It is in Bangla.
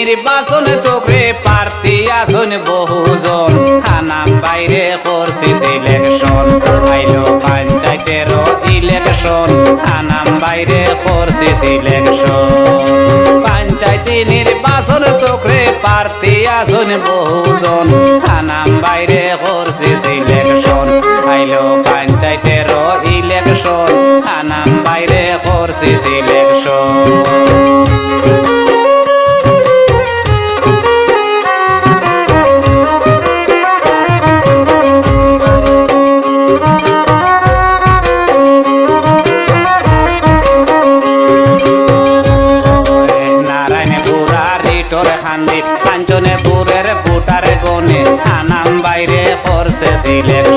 নির্বাচন চক্রে প্রার্থী আছেন বহুজন থানাম বাইরে করছি সিলেকশন আইলো পঞ্চায়েতের ইলেকশন থানাম বাইরে করছি সিলেকশন পঞ্চায়েত নির্বাচন চক্রে প্রার্থী আছেন বহুজন থানাম বাইরে করছি সিলেকশন আইলো পঞ্চায়েতের ইলেকশন থানাম বাইরে করছি সিলেকশন কাঞ্চনেপুরের ভোটার গণে থানাম বাইরে করছে সিলেকশন